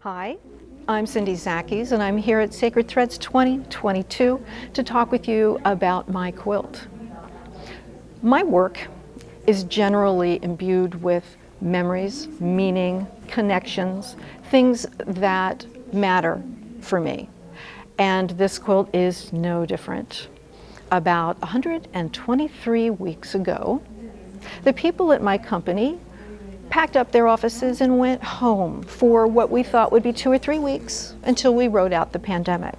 Hi, I'm Cyndi Zacheis, and I'm here at Sacred Threads 2022 to talk with you about my quilt. My work is generally imbued with memories, meaning, connections, things that matter for me. And this quilt is no different. About 123 weeks ago, the people at my company packed up their offices and went home for what we thought would be 2 or 3 weeks until we rode out the pandemic.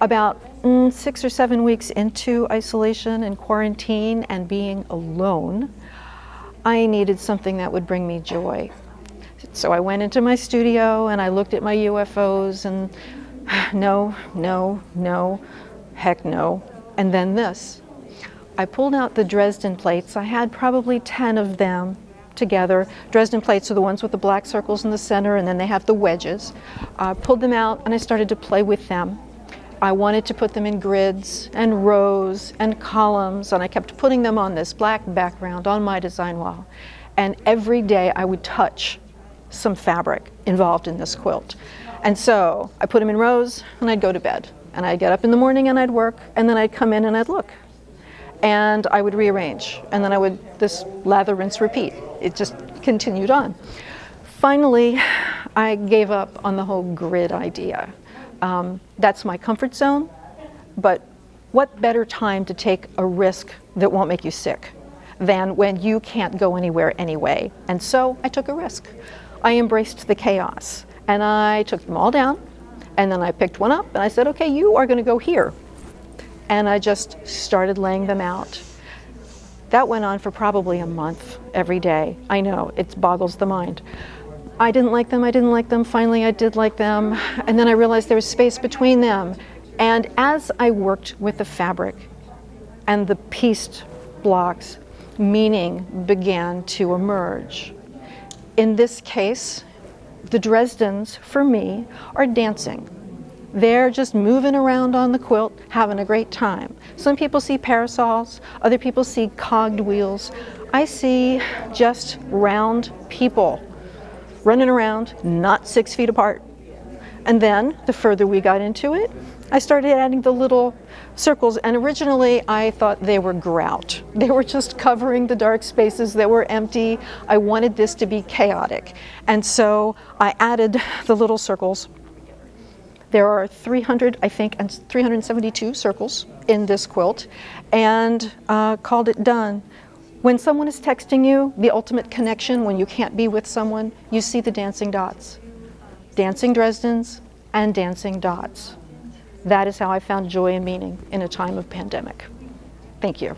About 6 or 7 weeks into isolation and quarantine and being alone, I needed something that would bring me joy. So I went into my studio and I looked at my UFOs and no, no, no, heck no. And then this. I pulled out the Dresden plates. I had probably 10 of them together. Dresden plates are the ones with the black circles in the center, and then they have the wedges. I pulled them out and I started to play with them. I wanted to put them in grids and rows and columns, and I kept putting them on this black background on my design wall. And every day I would touch some fabric involved in this quilt. And so I put them in rows and I'd go to bed. And I'd get up in the morning and I'd work, and then I'd come in and I'd look. And I would rearrange, and then I would this lather, rinse, repeat. It just continued on. Finally, I gave up on the whole grid idea. That's my comfort zone, but what better time to take a risk that won't make you sick than when you can't go anywhere anyway? And so I took a risk. I embraced the chaos, and I took them all down, and then I picked one up, and I said, okay, you are going to go here. And I just started laying them out. That went on for probably a month every day. I know, it boggles the mind. I didn't like them. Finally, I did like them. And then I realized there was space between them. And as I worked with the fabric and the pieced blocks, meaning began to emerge. In this case, the Dresdens, for me, are dancing. They're just moving around on the quilt, having a great time. Some people see parasols, other people see cogged wheels. I see just round people running around, not 6 feet apart. And then, the further we got into it, I started adding the little circles, and originally I thought they were grout. They were just covering the dark spaces that were empty. I wanted this to be chaotic. And so I added the little circles. There are 300, I think, and 372 circles in this quilt, and called it done. When someone is texting you, the ultimate connection, when you can't be with someone, you see the dancing dots. Dancing Dresdens and dancing dots. That is how I found joy and meaning in a time of pandemic. Thank you.